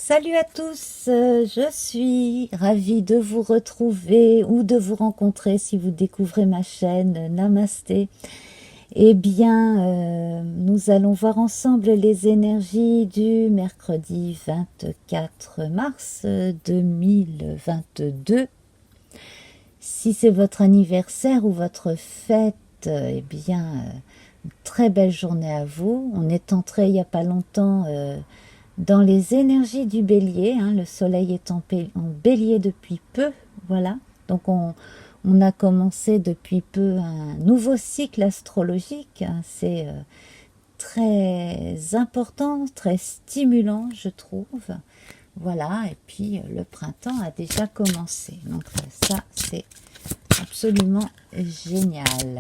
Salut à tous, je suis ravie de vous retrouver ou de vous rencontrer si vous découvrez ma chaîne. Namasté. Eh bien, nous allons voir ensemble les énergies du mercredi 24 mars 2022. Si c'est votre anniversaire ou votre fête, eh bien, très belle journée à vous. On est entré il n'y a pas longtemps dans les énergies du bélier, hein, le soleil est en bélier depuis peu, voilà. Donc on a commencé depuis peu un nouveau cycle astrologique, hein, c'est très important, très stimulant, je trouve. Voilà, et puis le printemps a déjà commencé. Donc ça, c'est absolument génial.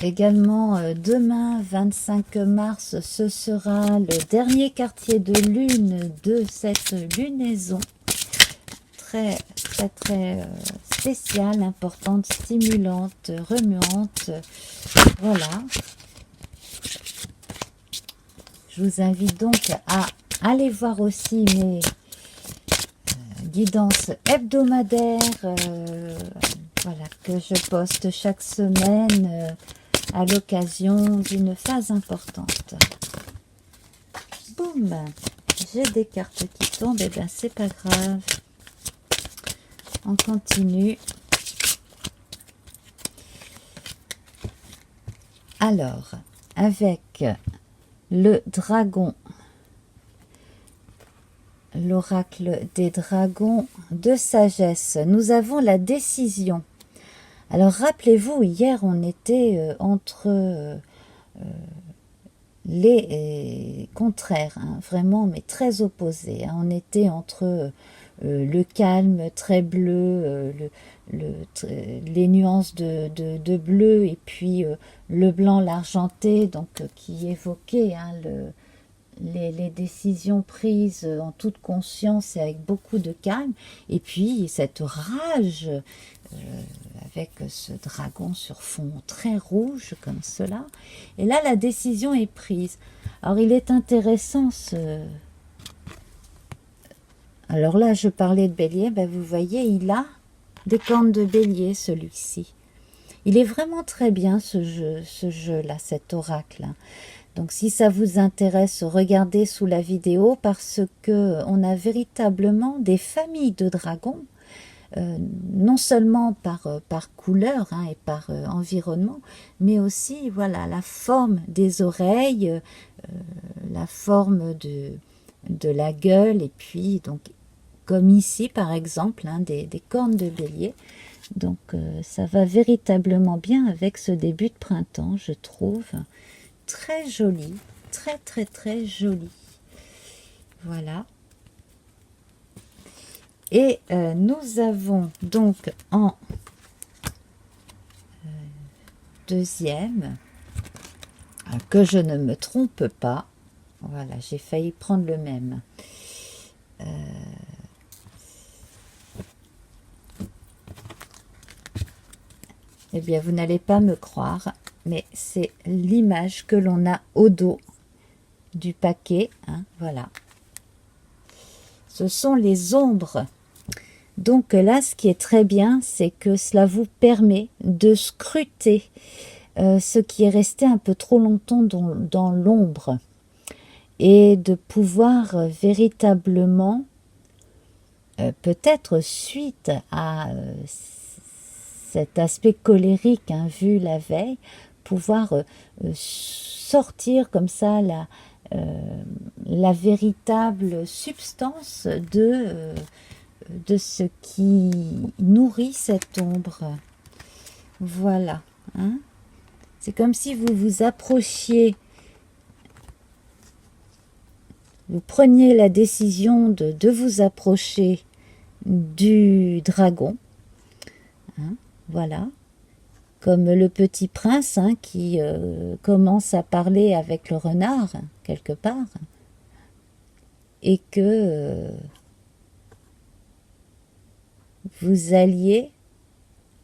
Également, demain, 25 mars, ce sera le dernier quartier de lune de cette lunaison. Très, très, très spéciale, importante, stimulante, remuante. Voilà. Je vous invite donc à aller voir aussi mes guidances hebdomadaires, voilà, que je poste chaque semaine à l'occasion d'une phase importante. Boum, j'ai des cartes qui tombent, et bien c'est pas grave. On continue. Alors, avec le dragon, l'oracle des dragons de sagesse, nous avons la décision. Alors rappelez-vous, hier on était entre les contraires, hein, vraiment, mais très opposés. Hein. On était entre le calme très bleu, les nuances de bleu, et puis le blanc, l'argenté, donc qui évoquait hein, les décisions prises en toute conscience et avec beaucoup de calme, et puis cette rage avec ce dragon sur fond très rouge comme cela, et là la décision est prise. Alors il est intéressant alors là je parlais de bélier, ben vous voyez il a des cornes de bélier celui-ci. Il est vraiment très bien ce jeu là, cet oracle. Donc si ça vous intéresse, regardez sous la vidéo, parce que on a véritablement des familles de dragons, non seulement par couleur hein, et par environnement, mais aussi voilà la forme des oreilles, la forme de la gueule, et puis donc comme ici par exemple hein, des cornes de bélier. Donc ça va véritablement bien avec ce début de printemps, je trouve. Très joli, très très très joli. Voilà. Et nous avons donc en deuxième, que je ne me trompe pas, voilà, j'ai failli prendre le même. Eh bien, vous n'allez pas me croire, mais c'est l'image que l'on a au dos du paquet, hein, voilà. Ce sont les ombres. Donc là, ce qui est très bien, c'est que cela vous permet de scruter ce qui est resté un peu trop longtemps dans l'ombre, et de pouvoir véritablement, peut-être suite à cet aspect colérique hein, vu la veille, pouvoir sortir comme ça la véritable substance de ce qui nourrit cette ombre. Voilà. Hein. C'est comme si vous vous approchiez, vous preniez la décision de vous approcher du dragon. Hein, voilà. Comme le petit prince hein, qui commence à parler avec le renard, quelque part. Et que vous alliez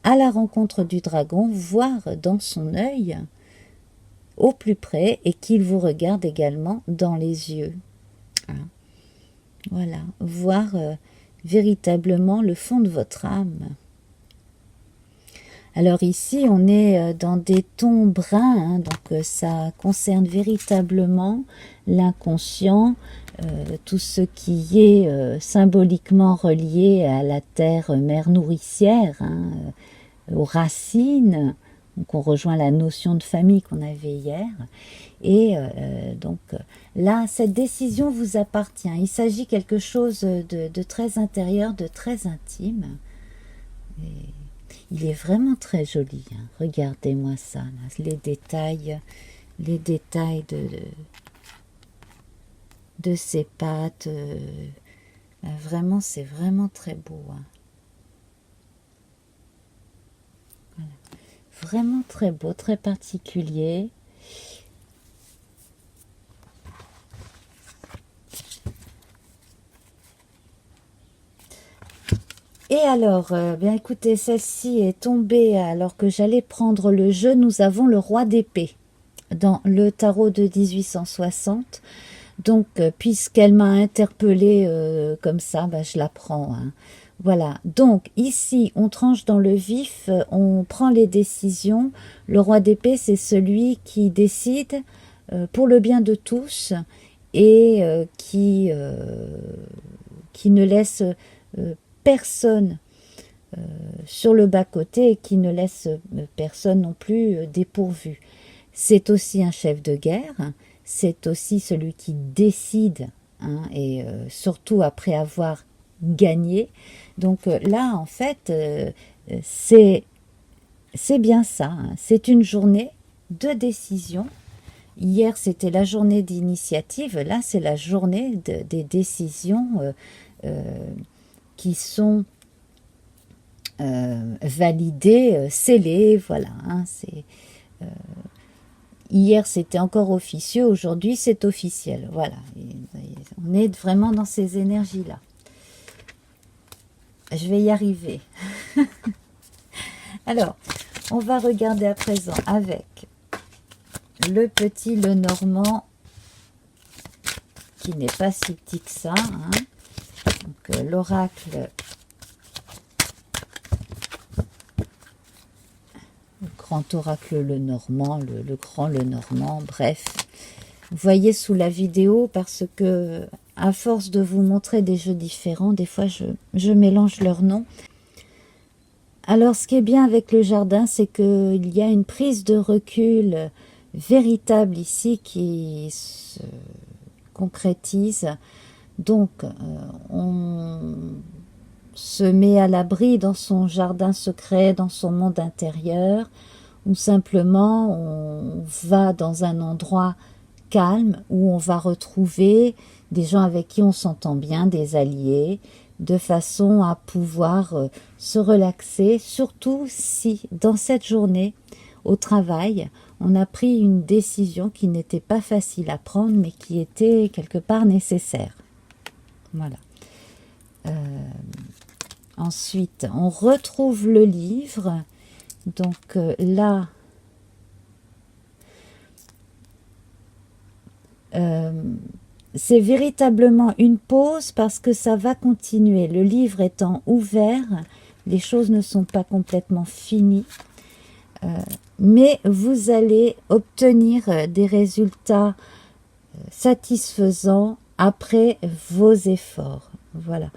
à la rencontre du dragon, voir dans son œil au plus près et qu'il vous regarde également dans les yeux. Hein. Voilà, voir véritablement le fond de votre âme. Alors ici, on est dans des tons bruns, hein, donc ça concerne véritablement l'inconscient, tout ce qui est symboliquement relié à la terre mère nourricière, hein, aux racines. Donc on rejoint la notion de famille qu'on avait hier. Et donc là, cette décision vous appartient. Il s'agit quelque chose de très intérieur, de très intime. Et il est vraiment très joli. Hein. Regardez-moi ça, là. Les détails de ses pattes. Vraiment, c'est vraiment très beau. Hein. Voilà. Vraiment très beau, très particulier. Et alors, bien écoutez, celle-ci est tombée alors que j'allais prendre le jeu. Nous avons le roi d'épée dans le tarot de 1860. Donc, puisqu'elle m'a interpellée comme ça, bah, je la prends. Hein. Voilà, donc ici, on tranche dans le vif, on prend les décisions. Le roi d'épée, c'est celui qui décide pour le bien de tous et qui ne laisse personne sur le bas-côté et qui ne laisse personne non plus dépourvu. C'est aussi un chef de guerre, c'est aussi celui qui décide, hein, et surtout après avoir gagné. Donc là, en fait, c'est bien ça, hein. C'est une journée de décision. Hier, c'était la journée d'initiative, là, c'est la journée des décisions qui sont validées, scellées, voilà. Hein, hier, c'était encore officieux, aujourd'hui, c'est officiel, voilà. On est vraiment dans ces énergies-là. Je vais y arriver. Alors, on va regarder à présent avec le petit Lenormand, qui n'est pas si petit que ça. Hein. Donc, l'oracle, le grand oracle Lenormand, le grand Lenormand, bref. Vous voyez sous la vidéo, parce que à force de vous montrer des jeux différents, des fois je mélange leurs noms. Alors ce qui est bien avec le jardin, c'est qu'il y a une prise de recul véritable ici qui se concrétise. Donc on se met à l'abri dans son jardin secret, dans son monde intérieur, ou simplement on va dans un endroit calme où on va retrouver des gens avec qui on s'entend bien, des alliés, de façon à pouvoir se relaxer, surtout si dans cette journée au travail on a pris une décision qui n'était pas facile à prendre mais qui était quelque part nécessaire. Voilà. Ensuite on retrouve le livre, donc là c'est véritablement une pause parce que ça va continuer. Le livre étant ouvert, les choses ne sont pas complètement finies, mais vous allez obtenir des résultats satisfaisants après vos efforts. Voilà.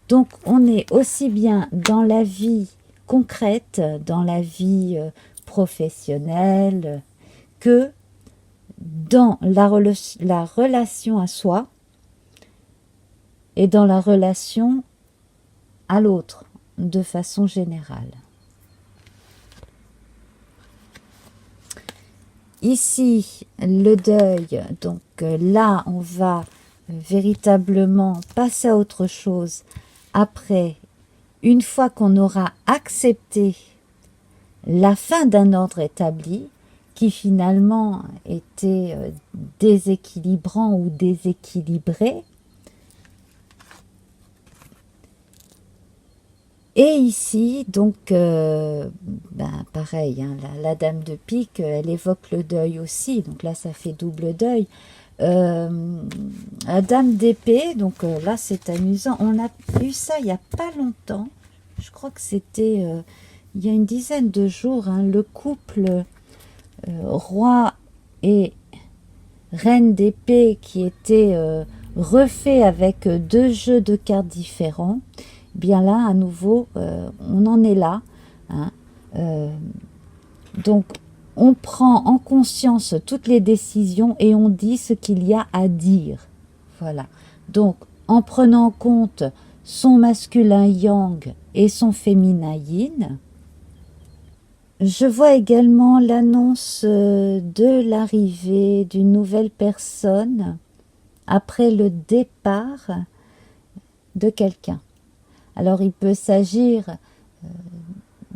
Donc on est aussi bien dans la vie concrète, dans la vie professionnelle, que dans la relation à soi et dans la relation à l'autre de façon générale. Ici, le deuil, donc là, on va véritablement passer à autre chose après, une fois qu'on aura accepté la fin d'un ordre établi, qui finalement était déséquilibrant ou déséquilibré. Et ici, donc, pareil, hein, la dame de pique, elle évoque le deuil aussi. Donc là, ça fait double deuil. La dame d'épée, donc là, c'est amusant. On a eu ça il n'y a pas longtemps. Je crois que c'était il y a une dizaine de jours. Hein, le couple roi et reine d'épée qui était refait avec deux jeux de cartes différents. Bien là, à nouveau, on en est là. Hein. Donc, on prend en conscience toutes les décisions et on dit ce qu'il y a à dire. Voilà. Donc, en prenant en compte son masculin yang et son féminin yin, je vois également l'annonce de l'arrivée d'une nouvelle personne après le départ de quelqu'un. Alors, il peut s'agir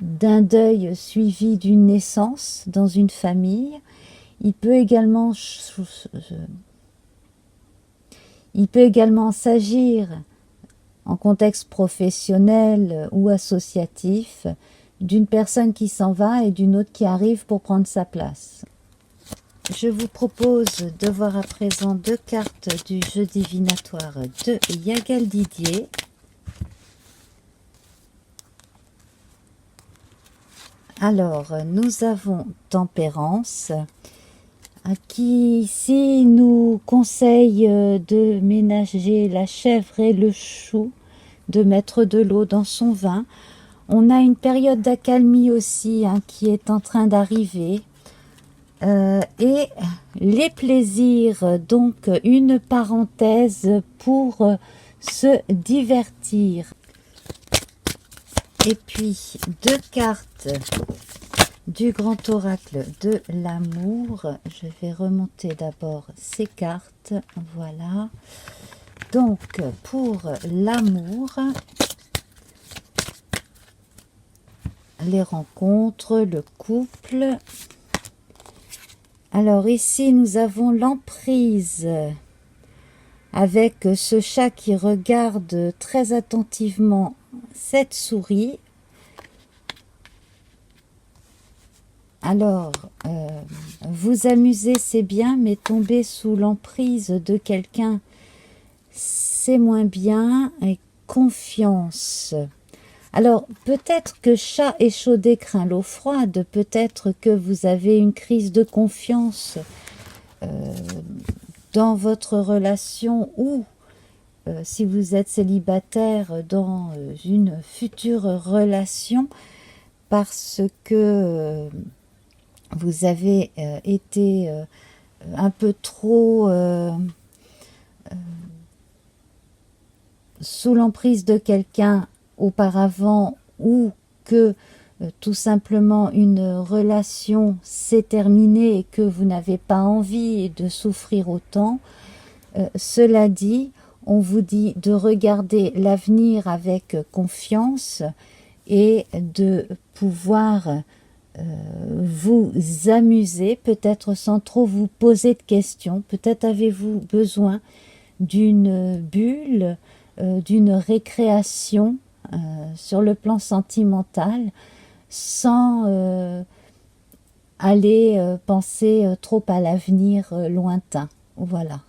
d'un deuil suivi d'une naissance dans une famille. Il peut également s'agir, en contexte professionnel ou associatif, d'une personne qui s'en va et d'une autre qui arrive pour prendre sa place. Je vous propose de voir à présent deux cartes du jeu divinatoire de Yagal Didier. Alors, nous avons Tempérance, qui ici nous conseille de ménager la chèvre et le chou, de mettre de l'eau dans son vin. On a une période d'accalmie aussi hein, qui est en train d'arriver. Et les plaisirs, donc une parenthèse pour se divertir. Et puis, deux cartes du grand oracle de l'amour. Je vais remonter d'abord ces cartes. Voilà. Donc, pour l'amour, les rencontres, le couple. Alors ici, nous avons l'emprise avec ce chat qui regarde très attentivement cette souris. Alors, vous amuser, c'est bien, mais tomber sous l'emprise de quelqu'un, c'est moins bien. Et confiance. Alors, peut-être que chat échaudé craint l'eau froide, peut-être que vous avez une crise de confiance dans votre relation ou si vous êtes célibataire dans une future relation parce que vous avez été un peu trop sous l'emprise de quelqu'un auparavant ou que tout simplement une relation s'est terminée et que vous n'avez pas envie de souffrir autant. Cela dit, on vous dit de regarder l'avenir avec confiance et de pouvoir vous amuser, peut-être sans trop vous poser de questions. Peut-être avez-vous besoin d'une bulle, d'une récréation sur le plan sentimental, sans aller penser trop à l'avenir lointain. Voilà.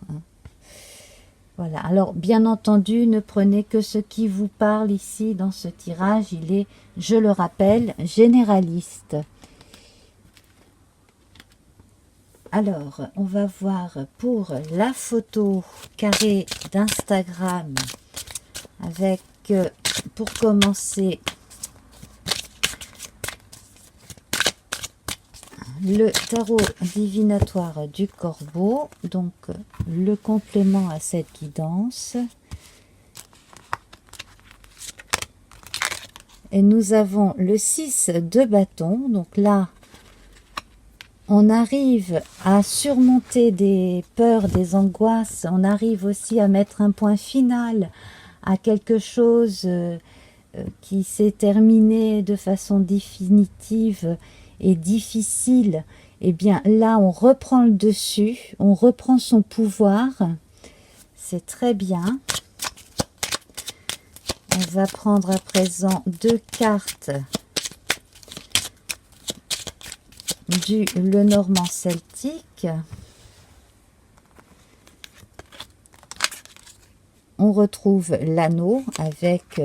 Voilà. Alors, bien entendu, ne prenez que ce qui vous parle ici dans ce tirage. Il est, je le rappelle, généraliste. Alors, on va voir pour la photo carrée d'Instagram avec, pour commencer, le tarot divinatoire du corbeau, donc le complément à cette guidance. Et nous avons le 6 de bâton, donc là, on arrive à surmonter des peurs, des angoisses, on arrive aussi à mettre un point final à quelque chose qui s'est terminé de façon définitive et difficile. Et bien là, on reprend le dessus, on reprend son pouvoir. C'est très bien. On va prendre à présent 2 cartes du Lenormand celtique. On retrouve l'anneau avec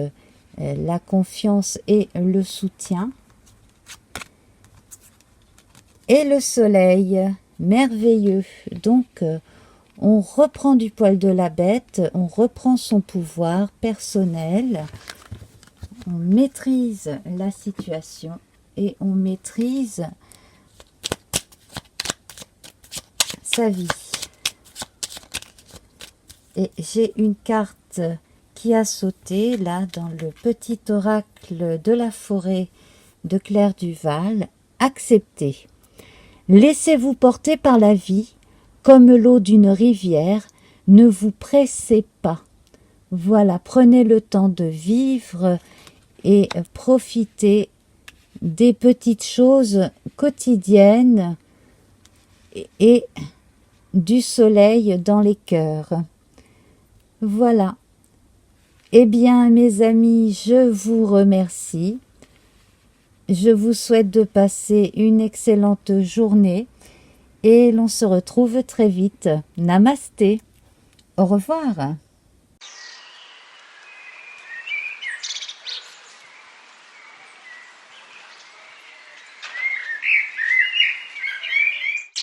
la confiance et le soutien. Et le soleil, merveilleux. Donc, on reprend du poil de la bête, on reprend son pouvoir personnel, on maîtrise la situation et on maîtrise sa vie. Et j'ai une carte qui a sauté là dans le petit oracle de la forêt de Claire Duval. Acceptez. Laissez-vous porter par la vie comme l'eau d'une rivière. Ne vous pressez pas. Voilà, prenez le temps de vivre et profitez des petites choses quotidiennes et du soleil dans les cœurs. Voilà. Eh bien, mes amis, je vous remercie. Je vous souhaite de passer une excellente journée et l'on se retrouve très vite. Namasté. Au revoir.